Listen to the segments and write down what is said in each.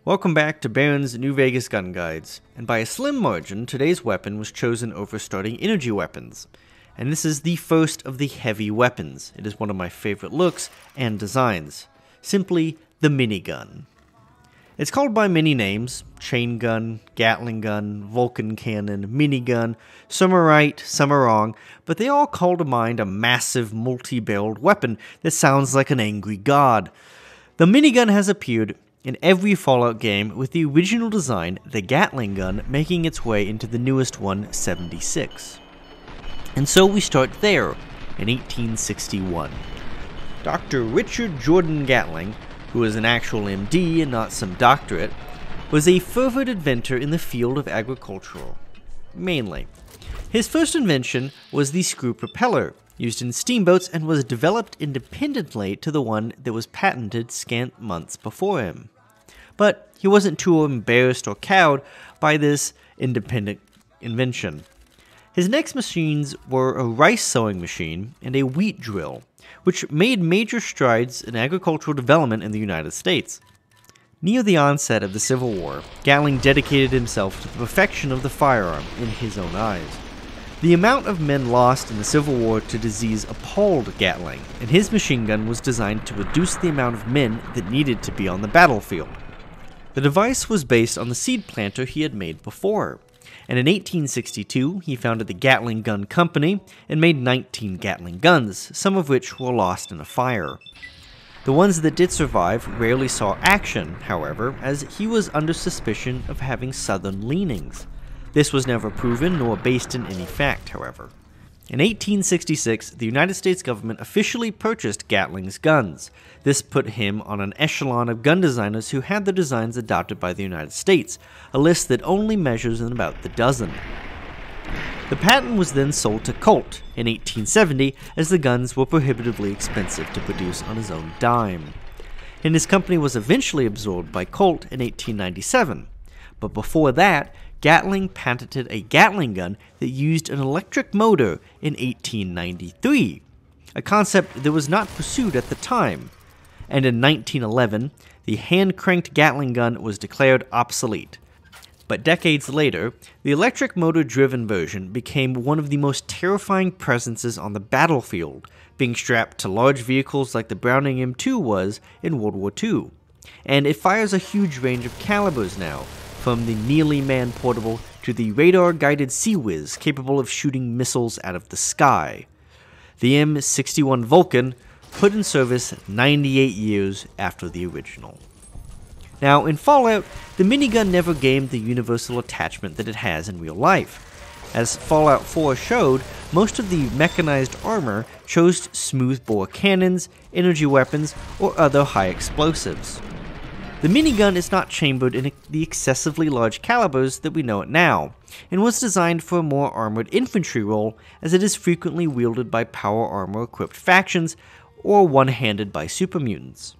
Welcome back to Baron's New Vegas Gun Guides, and by a slim margin, today's weapon was chosen over starting energy weapons. And this is the first of the heavy weapons. It is one of my favorite looks and designs. Simply the Minigun. It's called by many names: chain gun, Gatling gun, Vulcan cannon, minigun. Some are right, some are wrong, but they all call to mind a massive multi-barreled weapon that sounds like an angry god. The minigun has appeared in every Fallout game, with the original design, the Gatling gun, making its way into the newest one, 76. And so we start there, in 1861. Dr. Richard Jordan Gatling, who is an actual MD and not some doctorate, was a fervent inventor in the field of agriculture, mainly. His first invention was the screw propeller, used in steamboats, and was developed independently to the one that was patented scant months before him. But he wasn't too embarrassed or cowed by this independent invention. His next machines were a rice sowing machine and a wheat drill, which made major strides in agricultural development in the United States. Near the onset of the Civil War, Gatling dedicated himself to the perfection of the firearm in his own eyes. The amount of men lost in the Civil War to disease appalled Gatling, and his machine gun was designed to reduce the amount of men that needed to be on the battlefield. The device was based on the seed planter he had made before, and in 1862 he founded the Gatling Gun Company and made 19 Gatling guns, some of which were lost in a fire. The ones that did survive rarely saw action, however, as he was under suspicion of having Southern leanings. This was never proven nor based in any fact, however. In 1866, the United States government officially purchased Gatling's guns. This put him on an echelon of gun designers who had their designs adopted by the United States, a list that only measures in about the dozen. The patent was then sold to Colt in 1870, as the guns were prohibitively expensive to produce on his own dime. And his company was eventually absorbed by Colt in 1897. But before that, Gatling patented a Gatling gun that used an electric motor in 1893, a concept that was not pursued at the time. And in 1911, the hand-cranked Gatling gun was declared obsolete. But decades later, the electric motor-driven version became one of the most terrifying presences on the battlefield, being strapped to large vehicles like the Browning M2 was in World War II. And it fires a huge range of calibers now, from the nearly man-portable to the radar-guided Sea Whiz capable of shooting missiles out of the sky. The M61 Vulcan put in service 98 years after the original. Now, in Fallout, the minigun never gained the universal attachment that it has in real life. As Fallout 4 showed, most of the mechanized armor chose smoothbore cannons, energy weapons, or other high explosives. The minigun is not chambered in the excessively large calibers that we know it now, and was designed for a more armored infantry role, as it is frequently wielded by power armor-equipped factions or one-handed by super mutants.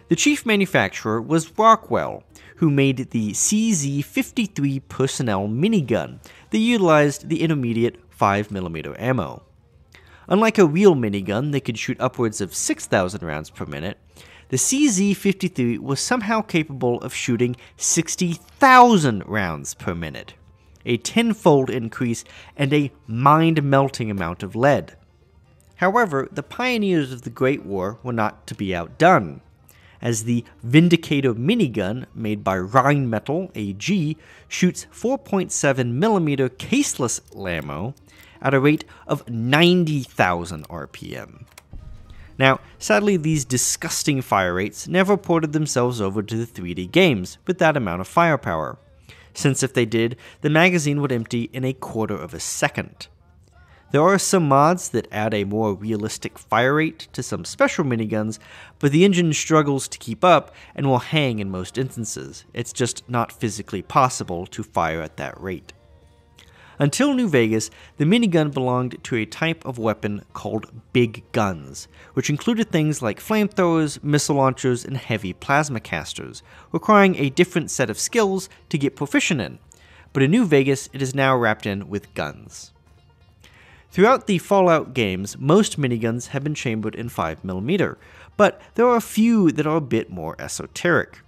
The chief manufacturer was Rockwell, who made the CZ-53 personnel minigun that utilized the intermediate 5mm ammo. Unlike a real minigun that could shoot upwards of 6,000 rounds per minute, the CZ-53 was somehow capable of shooting 60,000 rounds per minute, a tenfold increase and a mind-melting amount of lead. However, the pioneers of the Great War were not to be outdone, as the Vindicator minigun, made by Rheinmetall AG, shoots 4.7mm caseless ammo at a rate of 90,000 RPM. Now, sadly, these disgusting fire rates never ported themselves over to the 3D games with that amount of firepower, since if they did, the magazine would empty in a quarter of a second. There are some mods that add a more realistic fire rate to some special miniguns, but the engine struggles to keep up and will hang in most instances. It's just not physically possible to fire at that rate. Until New Vegas, the minigun belonged to a type of weapon called big guns, which included things like flamethrowers, missile launchers, and heavy plasma casters, requiring a different set of skills to get proficient in. But in New Vegas, it is now wrapped in with guns. Throughout the Fallout games, most miniguns have been chambered in 5mm, but there are a few that are a bit more esoteric.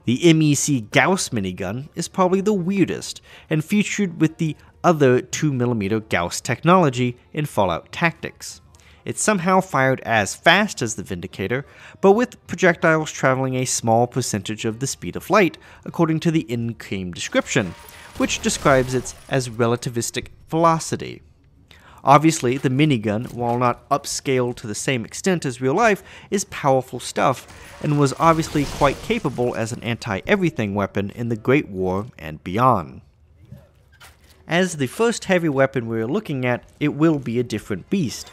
The MEC Gauss minigun is probably the weirdest, and featured with the other 2mm Gauss technology in Fallout Tactics. It somehow fired as fast as the Vindicator, but with projectiles traveling a small percentage of the speed of light, according to the in-game description, which describes it as relativistic velocity. Obviously, the minigun, while not upscaled to the same extent as real life, is powerful stuff, and was obviously quite capable as an anti-everything weapon in the Great War and beyond. As the first heavy weapon we are looking at, it will be a different beast.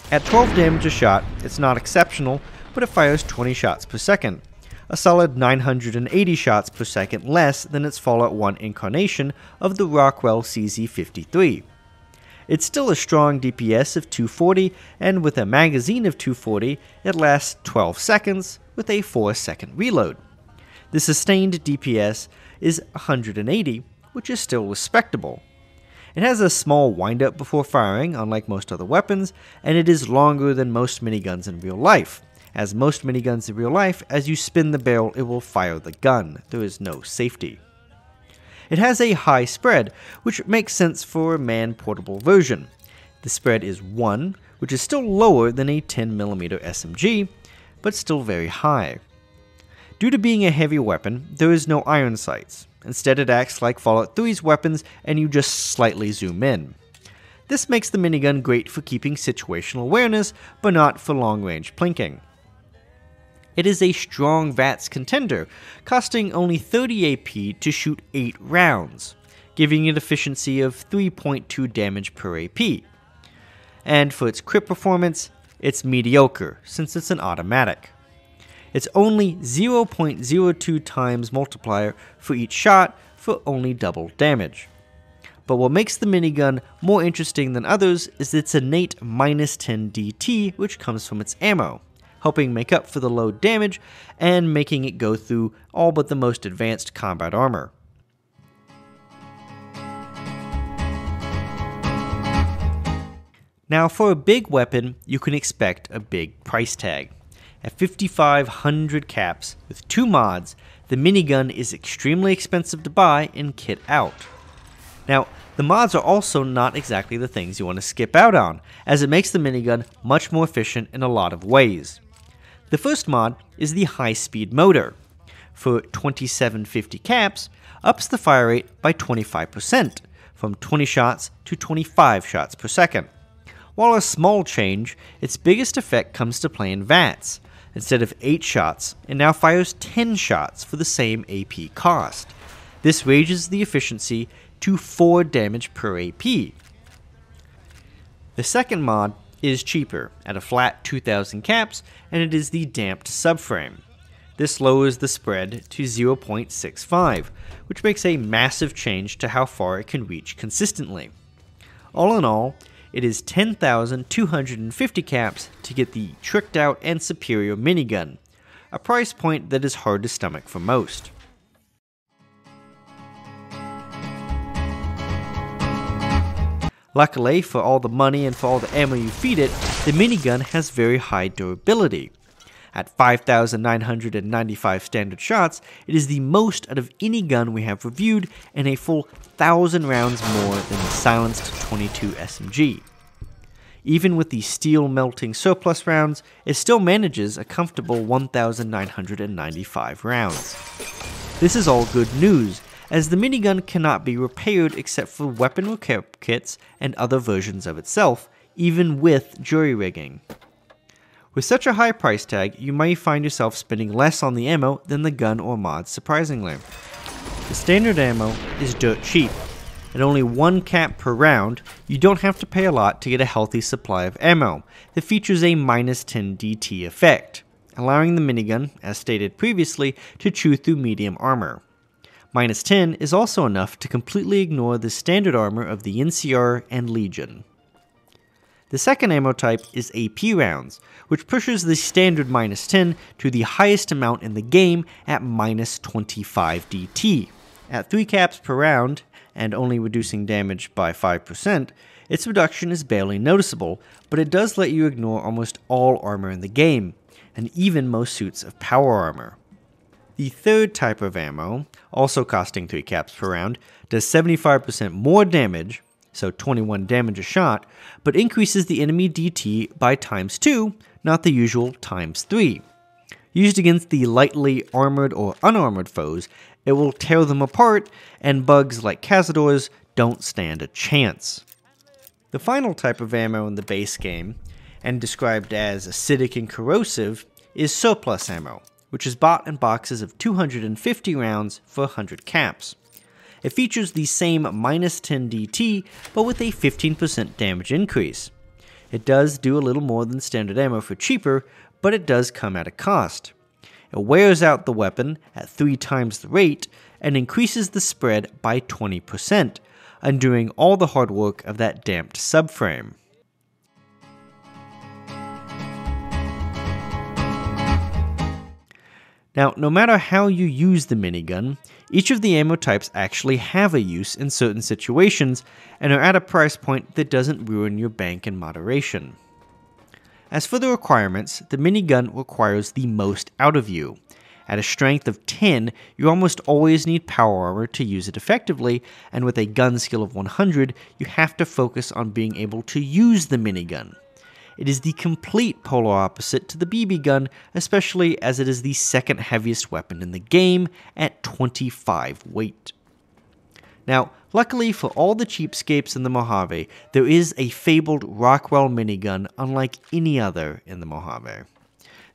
At 12 damage a shot, it's not exceptional, but it fires 20 shots per second, a solid 980 shots per second less than its Fallout 1 incarnation of the Rockwell CZ53. It's still a strong DPS of 240, and with a magazine of 240, it lasts 12 seconds with a 4-second reload. The sustained DPS is 180, which is still respectable. It has a small windup before firing, unlike most other weapons, and it is longer than most miniguns in real life. As most miniguns in real life, as you spin the barrel, it will fire the gun. There is no safety. It has a high spread, which makes sense for a man-portable version. The spread is 1, which is still lower than a 10mm SMG, but still very high. Due to being a heavy weapon, there is no iron sights. Instead, it acts like Fallout 3's weapons, and you just slightly zoom in. This makes the minigun great for keeping situational awareness, but not for long-range plinking. It is a strong VATS contender, costing only 30 AP to shoot 8 rounds, giving it efficiency of 3.2 damage per AP. And for its crit performance, it's mediocre, since it's an automatic. It's only 0.02 times multiplier for each shot for only double damage. But what makes the minigun more interesting than others is its innate -10 DT, which comes from its ammo, helping make up for the low damage and making it go through all but the most advanced combat armor. Now, for a big weapon, you can expect a big price tag. At 5,500 caps, with 2 mods, the minigun is extremely expensive to buy and kit out. Now, the mods are also not exactly the things you want to skip out on, as it makes the minigun much more efficient in a lot of ways. The first mod is the high-speed motor. For 2,750 caps, ups the fire rate by 25%, from 20 shots to 25 shots per second. While a small change, its biggest effect comes to play in VATS. Instead of 8 shots, it now fires 10 shots for the same AP cost. This raises the efficiency to 4 damage per AP. The second mod is cheaper, at a flat 2,000 caps, and it is the damped subframe. This lowers the spread to 0.65, which makes a massive change to how far it can reach consistently. All in all, it is 10,250 caps to get the tricked out and superior minigun, a price point that is hard to stomach for most. Luckily, for all the money and for all the ammo you feed it, the minigun has very high durability. At 5,995 standard shots, it is the most out of any gun we have reviewed, and a full 1,000 rounds more than the silenced 22 SMG. Even with the steel melting surplus rounds, it still manages a comfortable 1,995 rounds. This is all good news, as the minigun cannot be repaired except for weapon repair kits and other versions of itself, even with jury rigging. With such a high price tag, you may find yourself spending less on the ammo than the gun or mods, surprisingly. The standard ammo is dirt cheap. At only 1 cap per round, you don't have to pay a lot to get a healthy supply of ammo that features a -10 DT effect, allowing the minigun, as stated previously, to chew through medium armor. -10 is also enough to completely ignore the standard armor of the NCR and Legion. The second ammo type is AP rounds, which pushes the standard -10 to the highest amount in the game at -25 DT. At 3 caps per round, and only reducing damage by 5%, its reduction is barely noticeable, but it does let you ignore almost all armor in the game, and even most suits of power armor. The third type of ammo, also costing 3 caps per round, does 75% more damage, so 21 damage a shot, but increases the enemy DT by ×2, not the usual ×3. Used against the lightly armored or unarmored foes, it will tear them apart, and bugs like cazadors don't stand a chance. The final type of ammo in the base game, and described as acidic and corrosive, is surplus ammo, which is bought in boxes of 250 rounds for 100 caps. It features the same -10 DT, but with a 15% damage increase. It does do a little more than standard ammo for cheaper, but it does come at a cost. It wears out the weapon at 3 times the rate, and increases the spread by 20%, undoing all the hard work of that damped subframe. Now, no matter how you use the minigun, each of the ammo types actually have a use in certain situations and are at a price point that doesn't ruin your bank in moderation. As for the requirements, the minigun requires the most out of you. At a strength of 10, you almost always need power armor to use it effectively, and with a gun skill of 100, you have to focus on being able to use the minigun. It is the complete polar opposite to the BB gun, especially as it is the second heaviest weapon in the game at 25 weight. Now, luckily for all the cheapskates in the Mojave, there is a fabled Rockwell minigun unlike any other in the Mojave.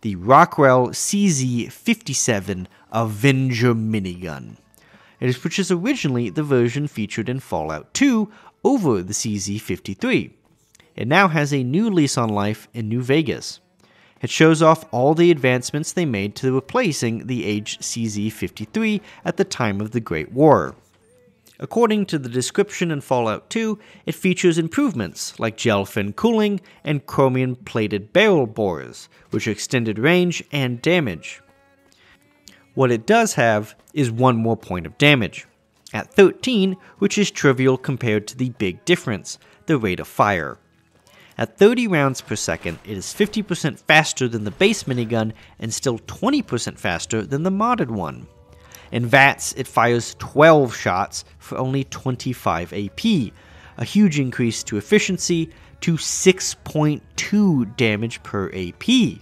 The Rockwell CZ57 Avenger minigun. Which is originally the version featured in Fallout 2 over the CZ53. It now has a new lease on life in New Vegas. It shows off all the advancements they made to replacing the aged CZ53 at the time of the Great War. According to the description in Fallout 2, it features improvements like gel fin cooling and chromium-plated barrel bores, which extended range and damage. What it does have is one more point of damage, at 13, which is trivial compared to the big difference, the rate of fire. At 30 rounds per second, it is 50% faster than the base minigun and still 20% faster than the modded one. In VATS, it fires 12 shots for only 25 AP, a huge increase to efficiency to 6.2 damage per AP.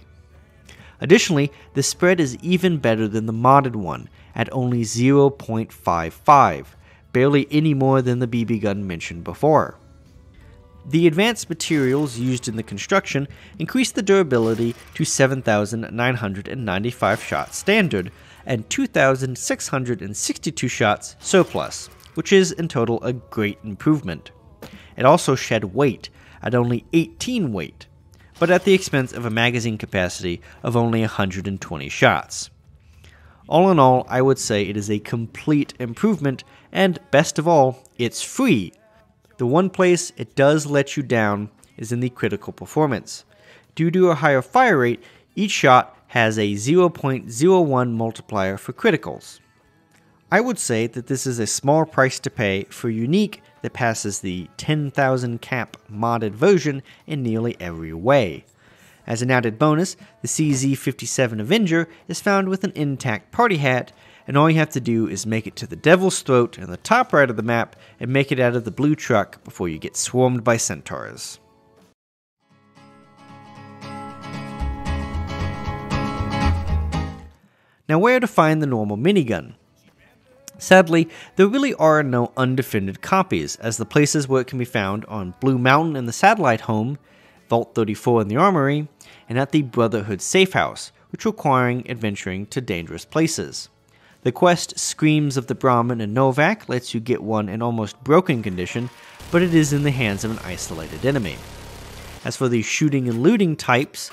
Additionally, the spread is even better than the modded one, at only 0.55, barely any more than the BB gun mentioned before. The advanced materials used in the construction increase the durability to 7,995 shots standard and 2,662 shots surplus, which is in total a great improvement. It also shed weight at only 18 weight, but at the expense of a magazine capacity of only 120 shots. All in all, I would say it is a complete improvement, and best of all, it's free. The one place it does let you down is in the critical performance. Due to a higher fire rate, each shot has a 0.01 multiplier for criticals. I would say that this is a small price to pay for unique that passes the 10,000 cap modded version in nearly every way. As an added bonus, the CZ57 Avenger is found with an intact party hat, and all you have to do is make it to the Devil's Throat in the top right of the map and make it out of the blue truck before you get swarmed by centaurs. Now, where to find the normal minigun? Sadly, there really are no undefended copies, as the places where it can be found on Blue Mountain in the Satellite Home, Vault 34 in the Armory, and at the Brotherhood Safe House, which requiring adventuring to dangerous places. The quest Screams of the Brahmin in Novak lets you get one in almost broken condition, but it is in the hands of an isolated enemy. As for the shooting and looting types,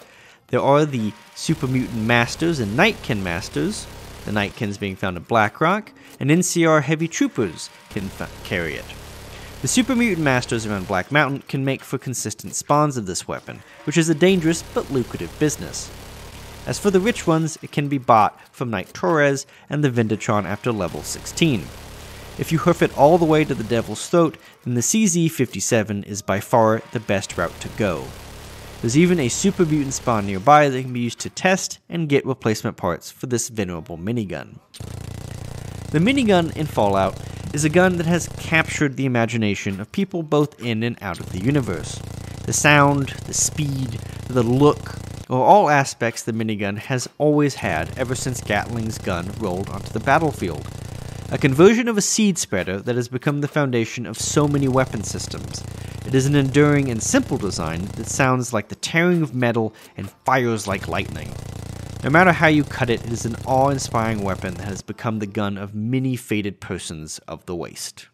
there are the Super Mutant Masters and Nightkin Masters, the Nightkins being found in Blackrock, and NCR Heavy Troopers can carry it. The Super Mutant Masters around Black Mountain can make for consistent spawns of this weapon, which is a dangerous but lucrative business. As for the rich ones, it can be bought from Knight Torres and the Vendatron after level 16. If you hoof it all the way to the Devil's Throat, then the CZ57 is by far the best route to go. There's even a super mutant spawn nearby that can be used to test and get replacement parts for this venerable minigun. The minigun in Fallout is a gun that has captured the imagination of people both in and out of the universe. The sound, the speed, the look, are all aspects the minigun has always had ever since Gatling's gun rolled onto the battlefield. A conversion of a seed spreader that has become the foundation of so many weapon systems. It is an enduring and simple design that sounds like the tearing of metal and fires like lightning. No matter how you cut it, it is an awe-inspiring weapon that has become the gun of many fated persons of the waste.